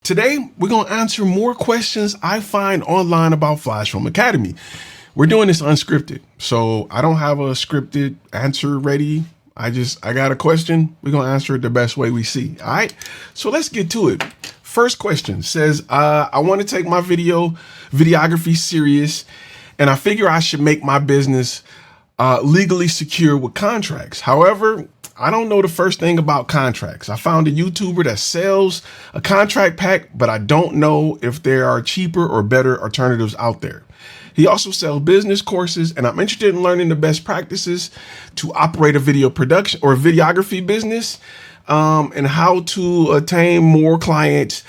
Today, we're going to answer more questions I find online about FlashFilm Academy. We're doing this unscripted, so I don't have a scripted answer ready. I got a question. We're going to answer it the best way we see. All right, so let's get to it. First question says, I want to take my videography serious, and I figure I should make my business legally secure with contracts. However, I don't know the first thing about contracts. I found a YouTuber that sells a contract pack, but I don't know if there are cheaper or better alternatives out there. He also sells business courses, and I'm interested in learning the best practices to operate a video production or videography business, and how to attain more clients.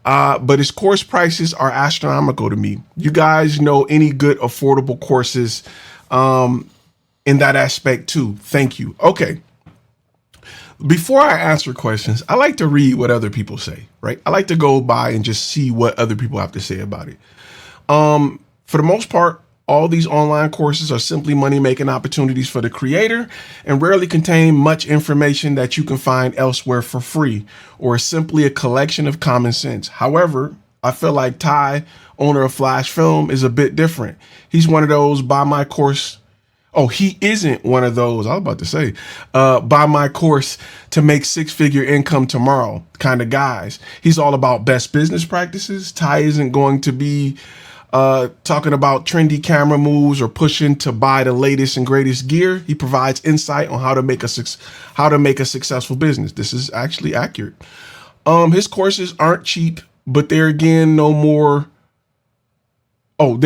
But his course prices are astronomical to me. You guys know any good affordable courses in that aspect too? Thank you. Okay. Before I answer questions, I like to read what other people say, right? I like to go by and just see what other people have to say about it. For the most part, all these online courses are simply money-making opportunities for the creator and rarely contain much information that you can find elsewhere for free, or is simply a collection of common sense. However, I feel like Ty, owner of FlashFilm, is a bit different. He's one of those buy my course. Oh, he isn't one of those, I was about to say, buy my course to make six-figure income tomorrow kind of guys. He's all about best business practices. Ty isn't going to be talking about trendy camera moves or pushing to buy the latest and greatest gear. He provides insight on how to make a successful business. This is actually accurate. His courses aren't cheap, but they're again no more. Oh,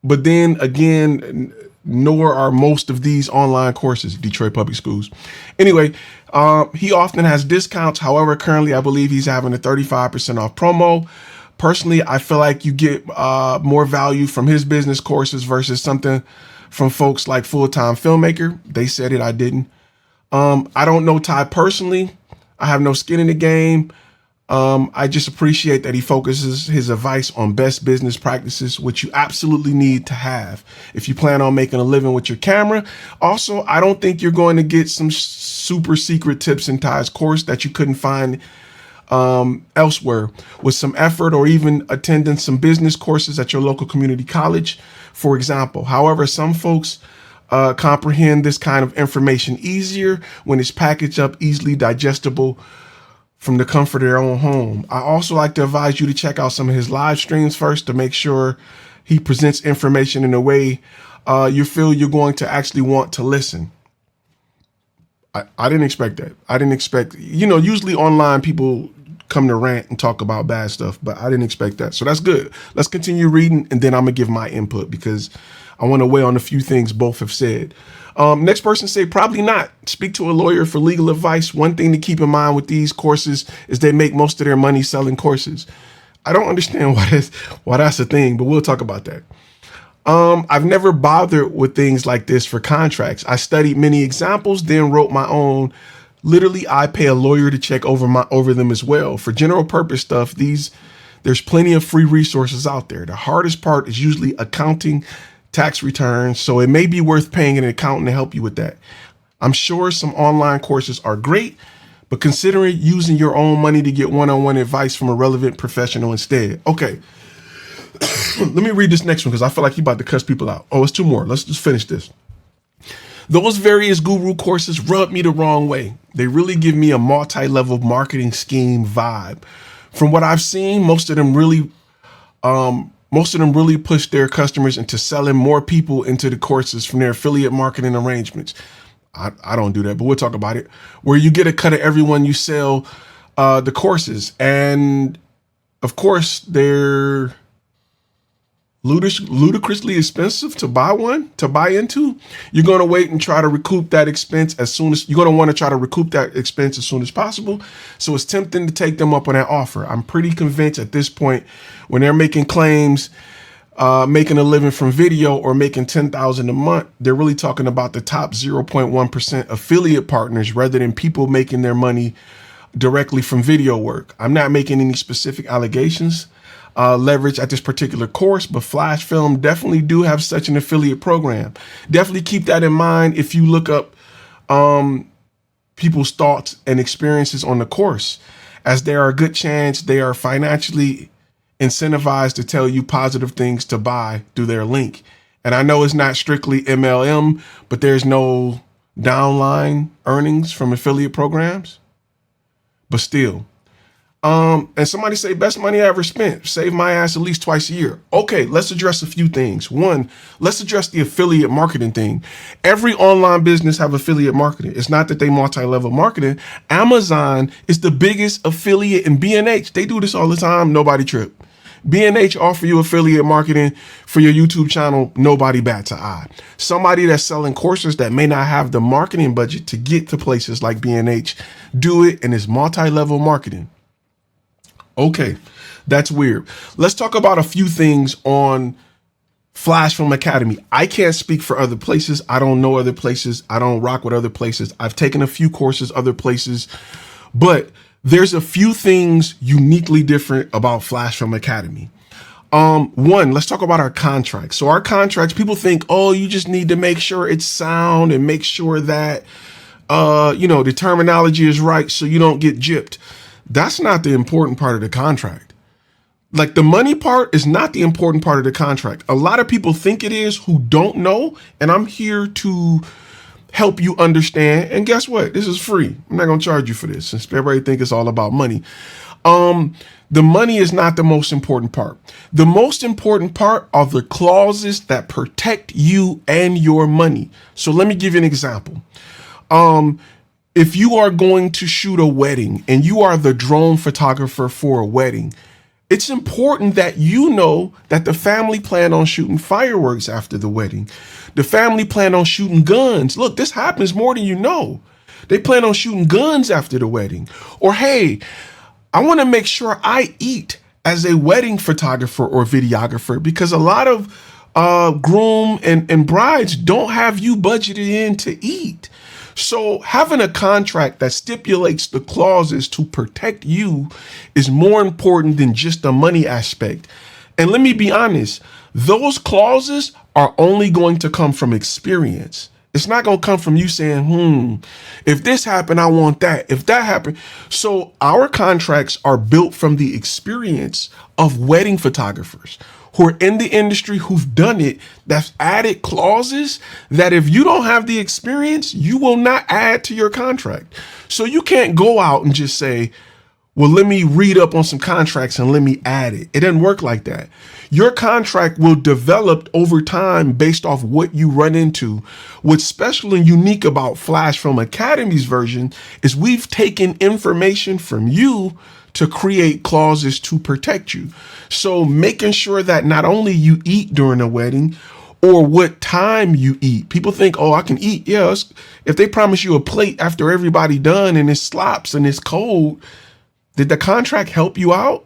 but then again, nor are most of these online courses, Detroit Public Schools. Anyway, he often has discounts. However, currently, I believe he's having a 35% off promo. Personally, I feel like you get more value from his business courses versus something from folks like Full-Time Filmmaker. They said it, I didn't. I don't know Ty personally. I have no skin in the game. I just appreciate that he focuses his advice on best business practices, which you absolutely need to have if you plan on making a living with your camera. Also, I don't think you're going to get some super secret tips in Ty's course that you couldn't find elsewhere. With some effort or even attending some business courses at your local community college, for example. However, some folks comprehend this kind of information easier when it's packaged up, easily digestible from the comfort of their own home. I also like to advise you to check out some of his live streams first to make sure he presents information in a way you feel you're going to actually want to listen. I didn't expect that. I didn't expect, usually online people come to rant and talk about bad stuff, but I didn't expect that. So that's good. Let's continue reading, and then I'm gonna give my input because I want to weigh on a few things both have said. Next person say, probably not. Speak to a lawyer for legal advice. One thing to keep in mind with these courses is they make most of their money selling courses. I don't understand why that's a thing, but we'll talk about that. I've never bothered with things like this for contracts. I studied many examples, then wrote my own. Literally, I pay a lawyer to check over them as well. For general purpose stuff, there's plenty of free resources out there. The hardest part is usually accounting, tax returns, so it may be worth paying an accountant to help you with that. I'm sure some online courses are great, but consider using your own money to get one-on-one advice from a relevant professional instead. Okay. Let me read this next one because I feel like you're about to cuss people out. Oh, it's two more. Let's just finish this. Those various guru courses rub me the wrong way. They really give me a multi-level marketing scheme vibe. From what I've seen, most of them really push their customers into selling more people into the courses from their affiliate marketing arrangements. I don't do that, but we'll talk about it. Where you get a cut of everyone you sell the courses. And of course, they're ludicrously expensive to buy into. You're going to wait and try to recoup that expense as soon as possible. So it's tempting to take them up on that offer. I'm pretty convinced at this point when they're making claims, making a living from video or making $10,000 a month, they're really talking about the top 0.1% affiliate partners rather than people making their money directly from video work. I'm not making any specific allegations leverage at this particular course, but FlashFilm definitely do have such an affiliate program. Definitely keep that in mind if you look up people's thoughts and experiences on the course. as there are a good chance they are financially incentivized to tell you positive things to buy through their link. And I know it's not strictly MLM, but there's no downline earnings from affiliate programs. But still, and somebody say best money I ever spent, save my ass at least twice a year. Okay, let's address a few things. One, let's address the affiliate marketing thing. Every online business have affiliate marketing. It's not that they multi-level marketing. Amazon is the biggest affiliate in B&H. They do this all the time. Nobody trip. B&H offer you affiliate marketing for your YouTube channel. Nobody bats an eye. Somebody that's selling courses that may not have the marketing budget to get to places like B&H do it, and it's multi-level marketing. Okay, that's weird. Let's talk about a few things on FlashFilm Academy. I can't speak for other places. I don't know other places. I don't rock with other places. I've taken a few courses other places, but there's a few things uniquely different about FlashFilm Academy. One, let's talk about our contracts. So our contracts, people think, oh, you just need to make sure it's sound and make sure that, the terminology is right so you don't get gypped. That's not the important part of the contract. Like, the money part is not the important part of the contract. A lot of people think it is who don't know, and I'm here to help you understand. And guess what? This is free. I'm not going to charge you for this, since everybody think it's all about money. The money is not the most important part. The most important part are the clauses that protect you and your money. So let me give you an example. If you are going to shoot a wedding and you are the drone photographer for a wedding, it's important that you know that the family plan on shooting fireworks after the wedding. The family plan on shooting guns. Look, this happens more than you know. They plan on shooting guns after the wedding. Or, hey, I want to make sure I eat as a wedding photographer or videographer, because a lot of groom and brides don't have you budgeted in to eat. So having a contract that stipulates the clauses to protect you is more important than just the money aspect. And let me be honest, those clauses are only going to come from experience. It's not going to come from you saying, if this happened, I want that. If that happened. So our contracts are built from the experience of wedding photographers who are in the industry, who've done it, that's added clauses that if you don't have the experience, you will not add to your contract. So you can't go out and just say, well, let me read up on some contracts and let me add it. It doesn't work like that. Your contract will develop over time based off what you run into. What's special and unique about FlashFilm Academy's version is we've taken information from you to create clauses to protect you. So making sure that not only you eat during a wedding or what time you eat. People think, oh, I can eat. Yes. If they promise you a plate after everybody done and it slops and it's cold, did the contract help you out?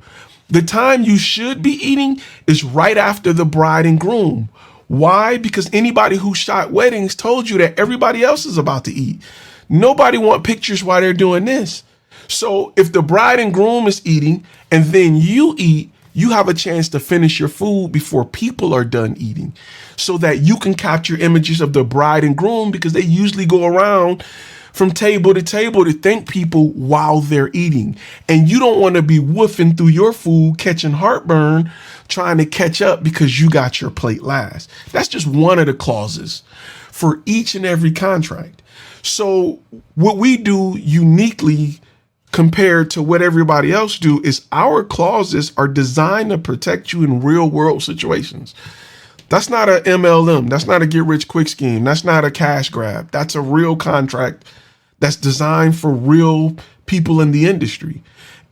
The time you should be eating is right after the bride and groom. Why? Because anybody who shot weddings told you that everybody else is about to eat. Nobody want pictures while they're doing this. So if the bride and groom is eating and then you eat, you have a chance to finish your food before people are done eating so that you can capture images of the bride and groom, because they usually go around from table to thank people while they're eating. And you don't want to be woofing through your food, catching heartburn, trying to catch up because you got your plate last. That's just one of the clauses for each and every contract. So what we do uniquely compared to what everybody else do is our clauses are designed to protect you in real world situations. That's not a MLM. That's not a get rich quick scheme. That's not a cash grab. That's a real contract that's designed for real people in the industry,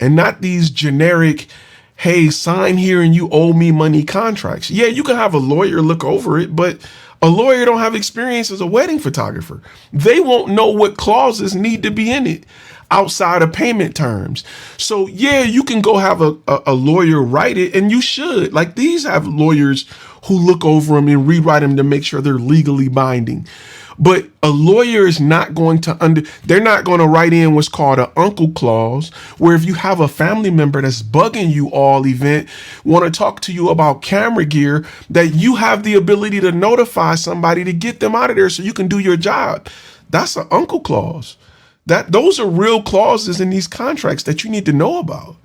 and not these generic, hey, sign here and you owe me money contracts. Yeah, you can have a lawyer look over it, but a lawyer don't have experience as a wedding photographer. They won't know what clauses need to be in it outside of payment terms. So yeah, you can go have a lawyer write it, and you should. Like, these have lawyers who look over them and rewrite them to make sure they're legally binding. But a lawyer is not going to they're not going to write in what's called an uncle clause, where if you have a family member that's bugging you all event, want to talk to you about camera gear, that you have the ability to notify somebody to get them out of there so you can do your job. That's an uncle clause. Those are real clauses in these contracts that you need to know about.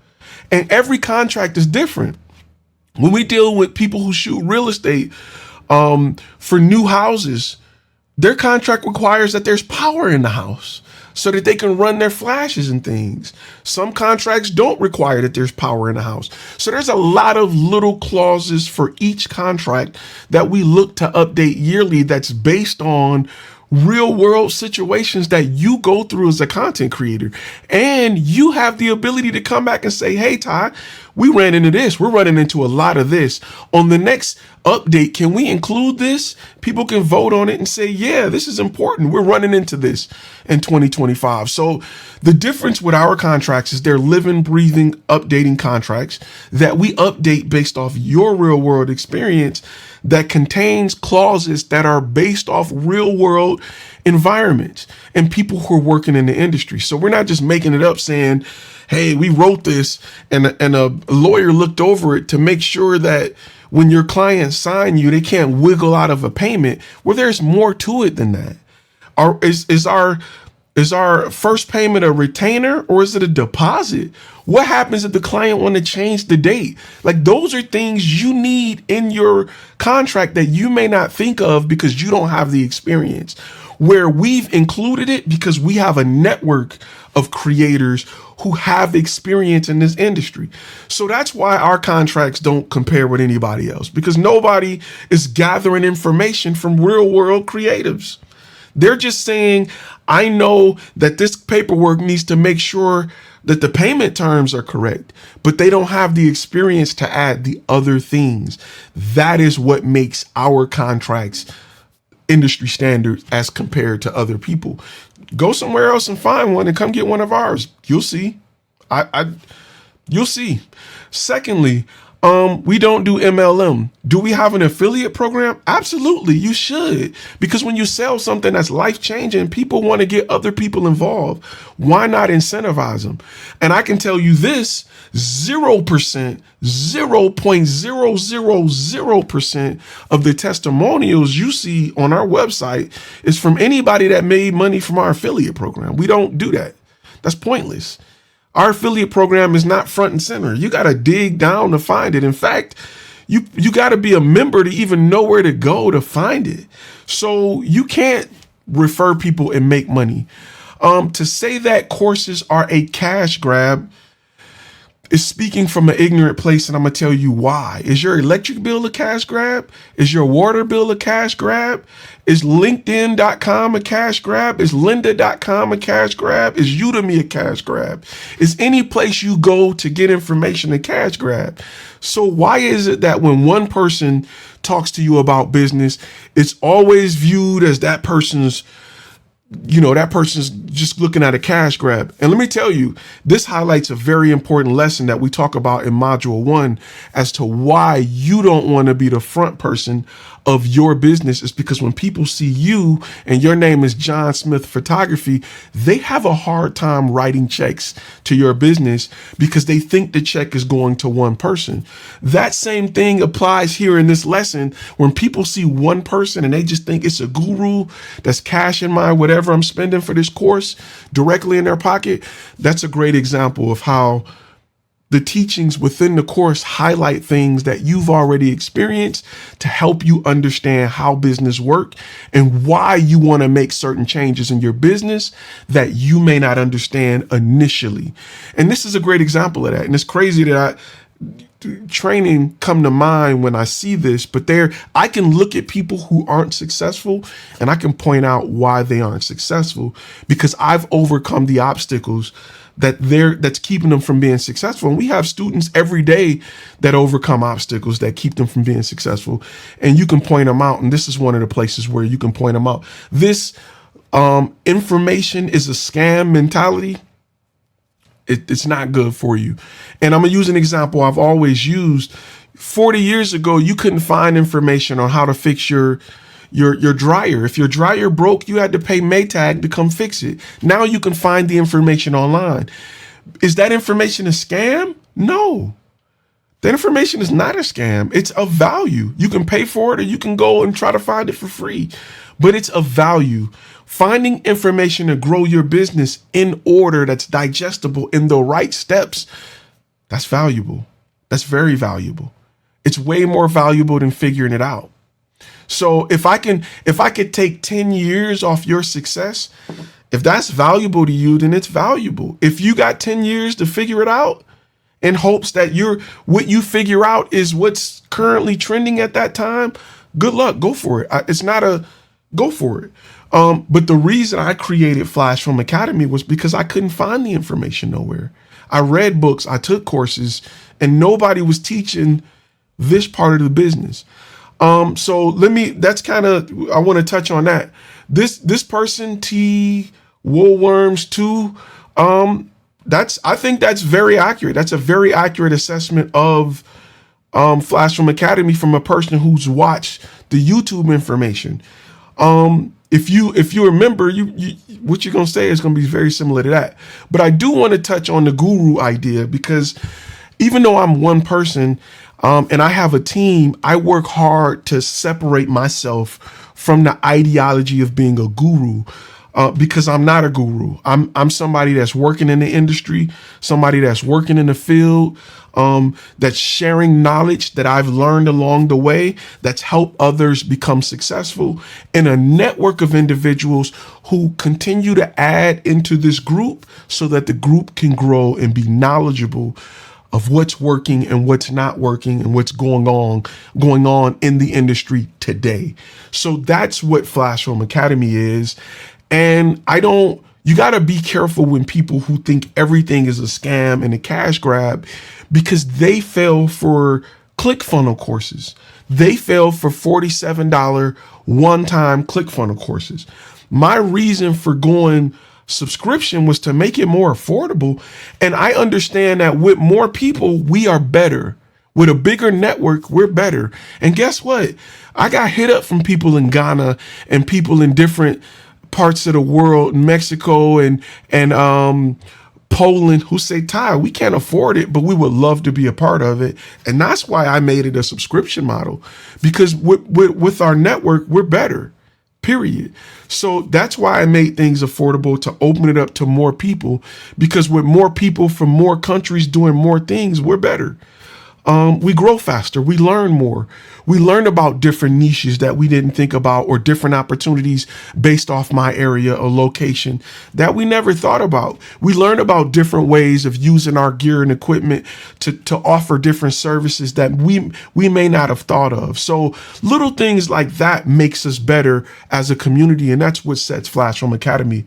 And every contract is different. When we deal with people who shoot real estate for new houses, their contract requires that there's power in the house so that they can run their flashes and things. Some contracts don't require that there's power in the house. So there's a lot of little clauses for each contract that we look to update yearly that's based on real world situations that you go through as a content creator. And you have the ability to come back and say, hey, Ty, we ran into this. We're running into a lot of this. On the next update, can we include this? People can vote on it and say, yeah, this is important. We're running into this in 2025. So the difference with our contracts is they're living, breathing, updating contracts that we update based off your real world experience that contains clauses that are based off real world environments and people who are working in the industry. So we're not just making it up saying, hey, we wrote this and a lawyer looked over it to make sure that when your clients sign you, they can't wiggle out of a payment. Well, there's more to it than that. Is our first payment a retainer or is it a deposit? What happens if the client want to change the date? Like, those are things you need in your contract that you may not think of because you don't have the experience. Where we've included it because we have a network of creators who have experience in this industry. So that's why our contracts don't compare with anybody else, because nobody is gathering information from real world creatives. They're just saying, I know that this paperwork needs to make sure that the payment terms are correct, but they don't have the experience to add the other things. That is what makes our contracts industry standard as compared to other people. Go somewhere else and find one and come get one of ours. You'll see. You'll see. Secondly, we don't do MLM. Do we have an affiliate program? Absolutely, you should. Because when you sell something that's life-changing, people want to get other people involved. Why not incentivize them? And I can tell you this, 0%, 0.000% of the testimonials you see on our website is from anybody that made money from our affiliate program. We don't do that. That's pointless. Our affiliate program is not front and center. You got to dig down to find it. In fact, you got to be a member to even know where to go to find it. So you can't refer people and make money. To say that courses are a cash grab is speaking from an ignorant place, and I'm going to tell you why. Is your electric bill a cash grab? Is your water bill a cash grab? Is LinkedIn.com a cash grab? Is Lynda.com a cash grab? Is Udemy a cash grab? Is any place you go to get information a cash grab? So why is it that when one person talks to you about business, it's always viewed as that person's just looking at a cash grab? And let me tell you, this highlights a very important lesson that we talk about in module 1 as to why you don't want to be the front person of your business. Is because when people see you and your name is John Smith Photography, they have a hard time writing checks to your business because they think the check is going to one person. That same thing applies here in this lesson. When people see one person and they just think it's a guru that's cashing my whatever I'm spending for this course directly in their pocket, that's a great example of how the teachings within the course highlight things that you've already experienced to help you understand how business work and why you want to make certain changes in your business that you may not understand initially. And this is a great example of that. And it's crazy that training come to mind when I see this, but I can look at people who aren't successful and I can point out why they aren't successful because I've overcome the obstacles that's keeping them from being successful. And we have students every day that overcome obstacles that keep them from being successful. And you can point them out. And this is one of the places where you can point them out. This information is a scam mentality. It's not good for you. And I'm going to use an example I've always used. 40 years ago, you couldn't find information on how to fix your dryer. If your dryer broke, you had to pay Maytag to come fix it. Now you can find the information online. Is that information a scam? No. That information is not a scam. It's of value. You can pay for it or you can go and try to find it for free. but it's of value. Finding information to grow your business in order that's digestible in the right steps, that's valuable. That's very valuable. It's way more valuable than figuring it out. So if I could take 10 years off your success, if that's valuable to you, then it's valuable. If you got 10 years to figure it out in hopes that what you figure out is what's currently trending at that time, good luck, go for it. Go for it. But the reason I created FlashFilm Academy was because I couldn't find the information nowhere. I read books, I took courses, and nobody was teaching this part of the business. So I want to touch on that. This person, T Woolworms 2, I think that's very accurate. That's a very accurate assessment of FlashFilm Academy from a person who's watched the YouTube information. If you remember, what you're gonna say is gonna be very similar to that. But I do want to touch on the guru idea, because even though I'm one person and I have a team, I work hard to separate myself from the ideology of being a guru. Because I'm not a guru. I'm somebody that's working in the industry, somebody that's working in the field, that's sharing knowledge that I've learned along the way, that's helped others become successful, and a network of individuals who continue to add into this group so that the group can grow and be knowledgeable of what's working and what's not working and what's going on in the industry today. So that's what FlashFilm Academy is. And you got to be careful when people who think everything is a scam and a cash grab, because they fell for ClickFunnels courses. They fell for $47 one-time ClickFunnels courses. My reason for going subscription was to make it more affordable. And I understand that with more people, we are better. With a bigger network, we're better. And guess what? I got hit up from people in Ghana and people in different parts of the world, Mexico and Poland, who say, Ty, we can't afford it, but we would love to be a part of it. And that's why I made it a subscription model, because with our network, we're better, period. So that's why I made things affordable, to open it up to more people, because with more people from more countries doing more things, we're better. We grow faster. We learn more. We learn about different niches that we didn't think about, or different opportunities based off my area or location that we never thought about. We learn about different ways of using our gear and equipment to offer different services that we may not have thought of. So little things like that makes us better as a community. And that's what sets FlashFilm Academy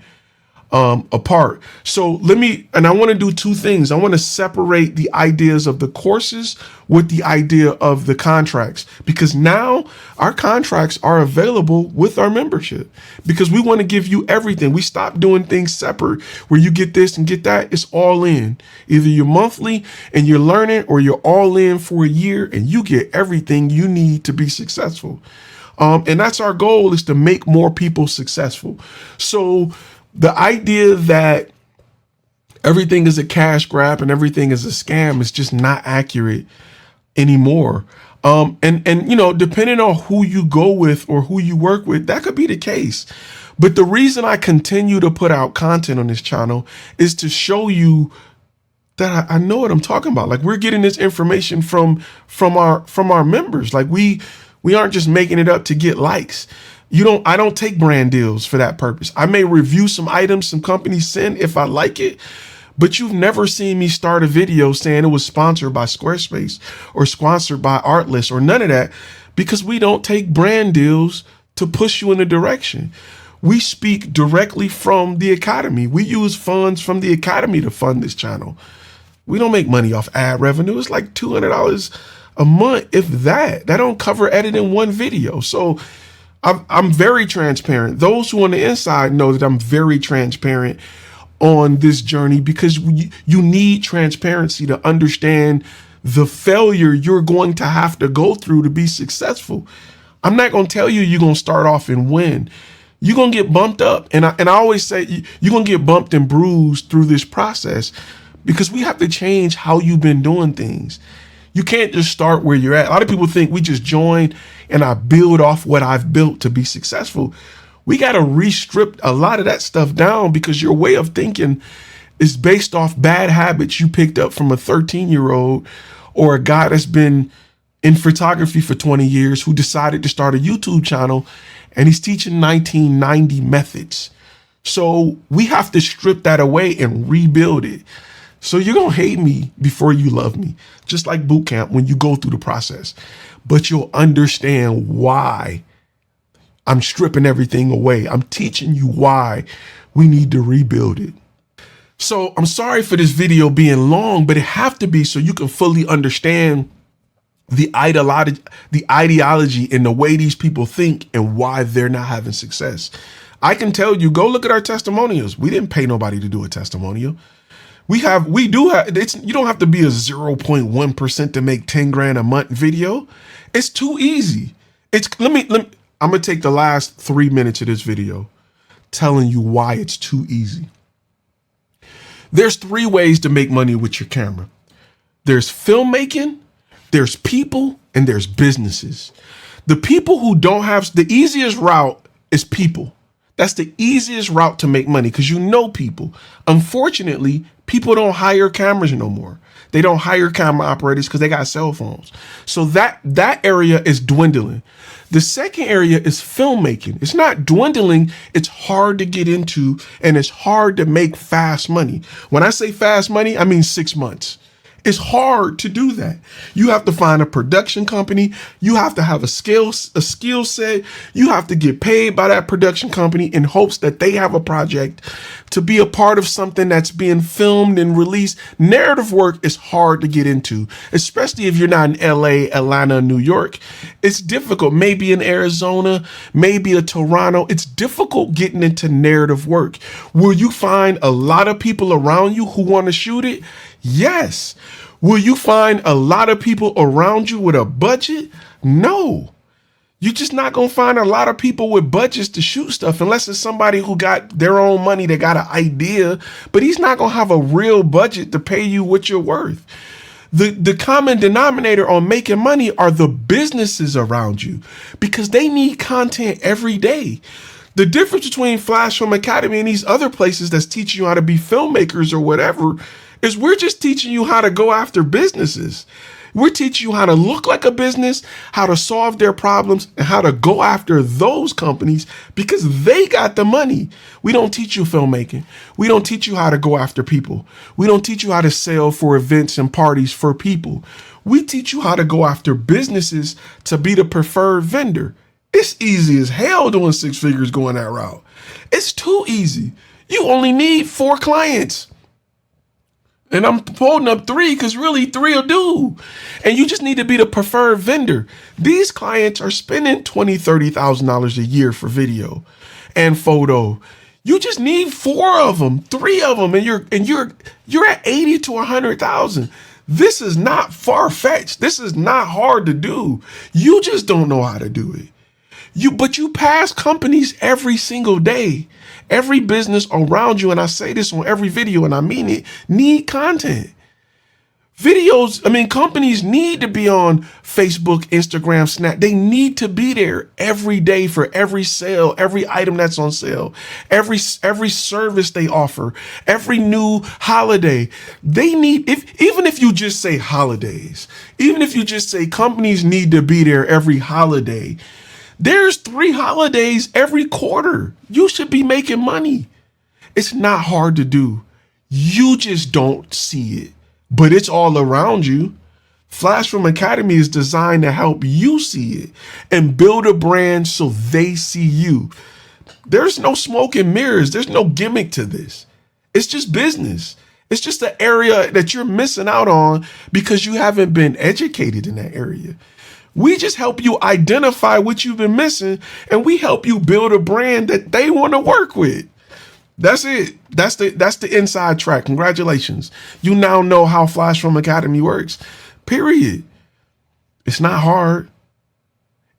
apart. So I want to do two things. I want to separate the ideas of the courses with the idea of the contracts, because now our contracts are available with our membership, because we want to give you everything. We stopped doing things separate where you get this and get that. It's all in. Either you're monthly and you're learning, or you're all in for a year and you get everything you need to be successful. And that's our goal, is to make more people successful. So the idea that everything is a cash grab and everything is a scam is just not accurate anymore. And depending on who you go with or who you work with, that could be the case. But the reason I continue to put out content on this channel is to show you that I know what I'm talking about. Like, we're getting this information from our members. Like, we aren't just making it up to get likes. I don't take brand deals for that purpose. I may review some items some companies send if I like it, but you've never seen me start a video saying it was sponsored by Squarespace or sponsored by Artlist or none of that, because we don't take brand deals to push you in a direction. We speak directly from the Academy. We use funds from the Academy to fund this channel. We don't make money off ad revenue. It's like $200 a month, if that. That don't cover editing one video. So I'm very transparent. Those who on the inside know that I'm very transparent on this journey, because you need transparency to understand the failure you're going to have to go through to be successful. I'm not going to tell you you're going to start off and win. You're going to get bumped up. And I always say you're going to get bumped and bruised through this process, because we have to change how you've been doing things. You can't just start where you're at. A lot of people think we just join and I build off what I've built to be successful. We got to re-strip a lot of that stuff down because your way of thinking is based off bad habits you picked up from a 13-year-old or a guy that's been in photography for 20 years who decided to start a YouTube channel and he's teaching 1990 methods. So we have to strip that away and rebuild it. So you're going to hate me before you love me, just like boot camp when you go through the process. But you'll understand why I'm stripping everything away. I'm teaching you why we need to rebuild it. So I'm sorry for this video being long, but it have to be so you can fully understand the ideology and the way these people think and why they're not having success. I can tell you, go look at our testimonials. We didn't pay nobody to do a testimonial. You don't have to be a 0.1% to make 10 grand a month video. It's too easy. I'm going to take the last 3 minutes of this video telling you why it's too easy. There's 3 ways to make money with your camera. There's filmmaking, there's people, and there's businesses. The people who don't have, the easiest route is people. That's the easiest route to make money because you know people. Unfortunately, people don't hire cameras no more. They don't hire camera operators because they got cell phones. So that area is dwindling. The second area is filmmaking. It's not dwindling. It's hard to get into and it's hard to make fast money. When I say fast money, I mean 6 months. It's hard to do that. You have to find a production company. You have to have a skill set. You have to get paid by that production company in hopes that they have a project to be a part of something that's being filmed and released. Narrative work is hard to get into, especially if you're not in LA, Atlanta, New York. It's difficult. Maybe in Arizona, maybe in Toronto. It's difficult getting into narrative work. Will you find a lot of people around you who want to shoot it? Yes. Will you find a lot of people around you with a budget? No. You're just not going to find a lot of people with budgets to shoot stuff unless it's somebody who got their own money, they got an idea, but he's not going to have a real budget to pay you what you're worth. The common denominator on making money are the businesses around you because they need content every day. The difference between FlashFilm Academy and these other places that's teaching you how to be filmmakers or whatever is we're just teaching you how to go after businesses. We're teaching you how to look like a business, how to solve their problems, and how to go after those companies because they got the money. We don't teach you filmmaking. We don't teach you how to go after people. We don't teach you how to sell for events and parties for people. We teach you how to go after businesses to be the preferred vendor. It's easy as hell doing 6 figures going that route. It's too easy. You only need 4 clients. And I'm holding up 3 because really 3 will do. And you just need to be the preferred vendor. These clients are spending $20,000, $30,000 a year for video and photo. You just need 4 of them, 3 of them, and you're at 80 to 100,000. This is not far-fetched. This is not hard to do. You just don't know how to do it. But you pass companies every single day. Every business around you, and I say this on every video, and I mean it, need content. Companies need to be on Facebook, Instagram, Snap. They need to be there every day for every sale, every item that's on sale, every service they offer, every new holiday. They need, even if you just say holidays, even if you just say companies need to be there every holiday, there's 3 holidays every quarter. You should be making money. It's not hard to do. You just don't see it, but it's all around you. FlashFilm Academy is designed to help you see it and build a brand so they see you. There's no smoke and mirrors. There's no gimmick to this. It's just business. It's just an area that you're missing out on because you haven't been educated in that area. We just help you identify what you've been missing, and we help you build a brand that they want to work with. That's it. That's the inside track. Congratulations. You now know how FlashFilm Academy works. Period. It's not hard.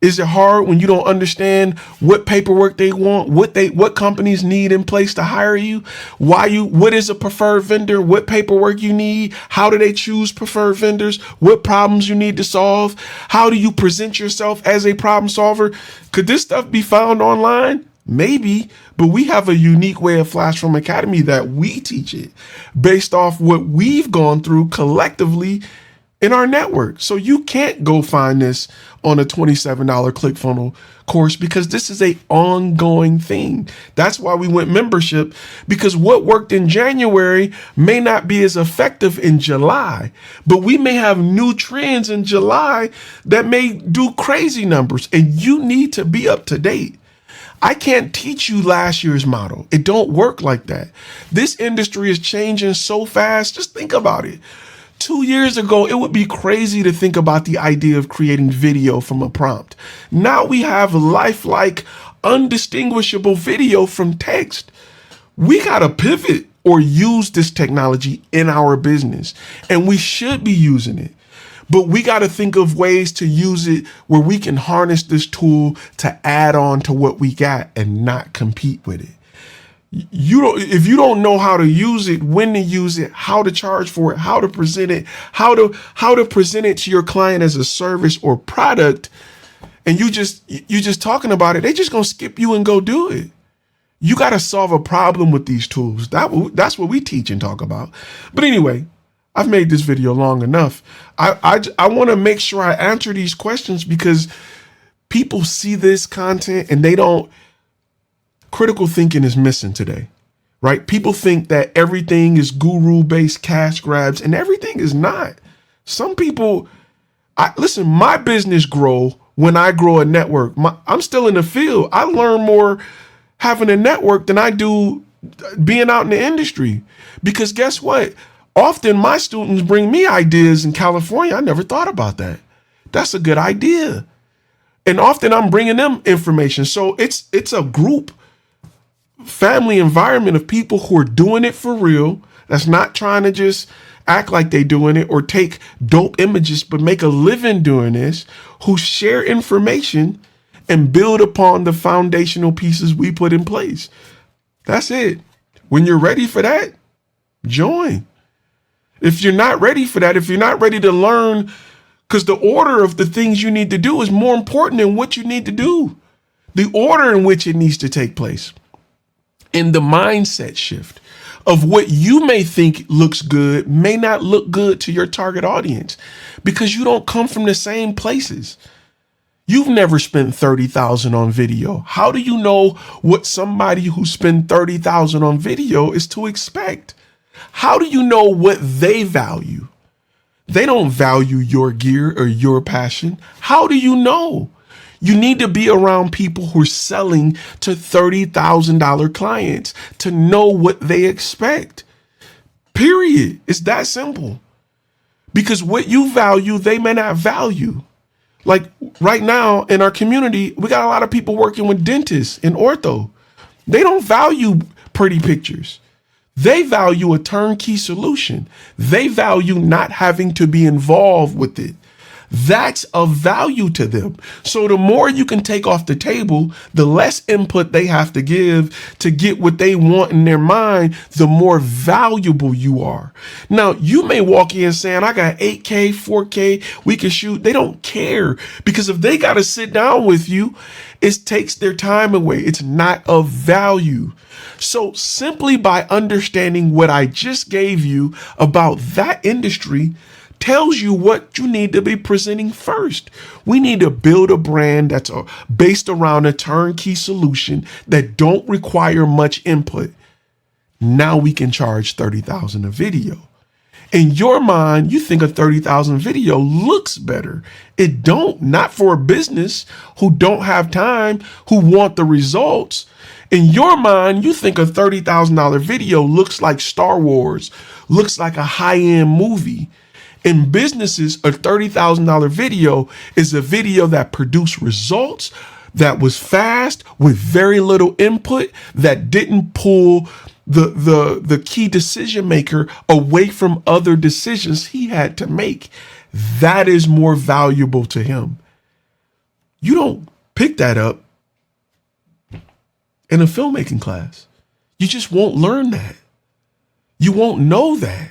Is it hard when you don't understand what paperwork they want, what companies need in place to hire you? What is a preferred vendor? What paperwork you need? How do they choose preferred vendors? What problems you need to solve? How do you present yourself as a problem solver? Could this stuff be found online? Maybe, but we have a unique way of FlashFilm Academy that we teach it based off what we've gone through collectively in our network. So you can't go find this on a $27 ClickFunnels course because this is a ongoing thing. That's why we went membership, because what worked in January may not be as effective in July, but we may have new trends in July that may do crazy numbers, and you need to be up to date. I can't teach you last year's model. It don't work like that. This industry is changing so fast. Just think about it. 2 years ago, it would be crazy to think about the idea of creating video from a prompt. Now we have lifelike, undistinguishable video from text. We got to pivot or use this technology in our business, and we should be using it. But we got to think of ways to use it where we can harness this tool to add on to what we got and not compete with it. If you don't know how to use it, when to use it, how to charge for it, how to present it, how to present it to your client as a service or product, and you just talking about it, they just gonna skip you and go do it. You got to solve a problem with these tools. That's what we teach and talk about. But anyway, I've made this video long enough. I want to make sure I answer these questions because people see this content and they don't. Critical thinking is missing today, right? People think that everything is guru-based cash grabs, and everything is not. Some people, listen, my business grow when I grow a network. I'm still in the field. I learn more having a network than I do being out in the industry. Because guess what? Often my students bring me ideas in California. I never thought about that. That's a good idea. And often I'm bringing them information. So it's a group family environment of people who are doing it for real. That's not trying to just act like they doing it or take dope images, but make a living doing this, who share information and build upon the foundational pieces we put in place. That's it. When you're ready for that, join. If you're not ready for that, if you're not ready to learn, because the order of the things you need to do is more important than what you need to do. The order in which it needs to take place. In the mindset shift of what you may think looks good may not look good to your target audience because you don't come from the same places. You've never spent $30,000 on video. How do you know what somebody who spent $30,000 on video is to expect? How do you know what they value? They don't value your gear or your passion. How do you know? You need to be around people who are selling to $30,000 clients to know what they expect. Period. It's that simple. Because what you value, they may not value. Like right now in our community, we got a lot of people working with dentists and ortho. They don't value pretty pictures. They value a turnkey solution. They value not having to be involved with it. That's of value to them. So the more you can take off the table, the less input they have to give to get what they want in their mind, the more valuable you are. Now, you may walk in saying, I got 8K, 4K, we can shoot. They don't care because if they got to sit down with you, it takes their time away. It's not of value. So simply by understanding what I just gave you about that industry, tells you what you need to be presenting first. We need to build a brand that's based around a turnkey solution that don't require much input. Now we can charge $30,000 a video. In your mind, you think a $30,000 video looks better. It don't, not for a business who don't have time, who want the results. In your mind, you think a $30,000 video looks like Star Wars, looks like a high-end movie. In businesses, a $30,000 video is a video that produced results, that was fast, with very little input, that didn't pull the key decision maker away from other decisions he had to make. That is more valuable to him. You don't pick that up in a filmmaking class. You just won't learn that. You won't know that.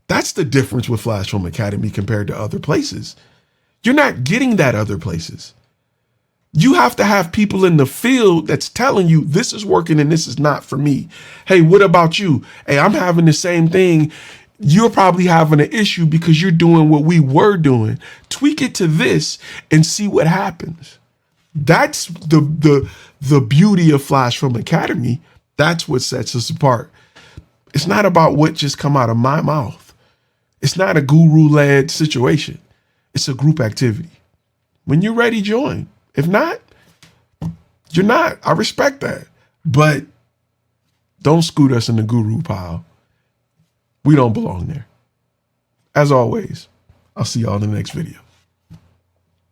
That's the difference with FlashFilm Academy compared to other places. You're not getting that other places. You have to have people in the field that's telling you this is working and this is not for me. Hey, what about you? Hey, I'm having the same thing. You're probably having an issue because you're doing what we were doing. Tweak it to this and see what happens. That's the beauty of FlashFilm Academy. That's what sets us apart. It's not about what just come out of my mouth. It's not a guru-led situation. It's a group activity. When you're ready, join. If not, you're not. I respect that. But don't scoot us in the guru pile. We don't belong there. As always, I'll see y'all in the next video.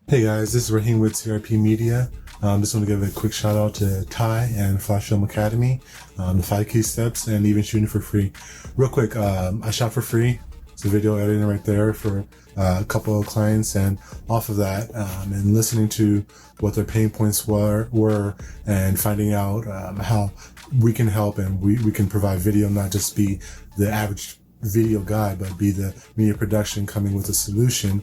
Hey guys, this is Raheem with CRP Media. Just want to give a quick shout out to Ty and FlashFilm Academy, the 5 key steps, and even shooting for free. Real quick, I shot for free. It's a video editing right there for a couple of clients, and off of that, and listening to what their pain points were and finding out how we can help and we can provide video, not just be the average video guide, but be the media production coming with a solution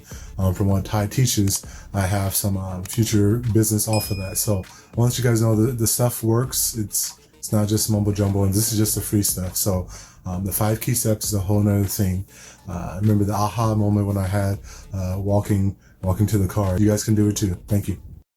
from what Ty teaches. I have some future business off of that. So I want you guys know that the stuff works. It's not just mumbo jumbo, and this is just the free stuff. So the 5 key steps is a whole nother thing. I remember the aha moment when I had walking to the car. You guys can do it too. Thank you.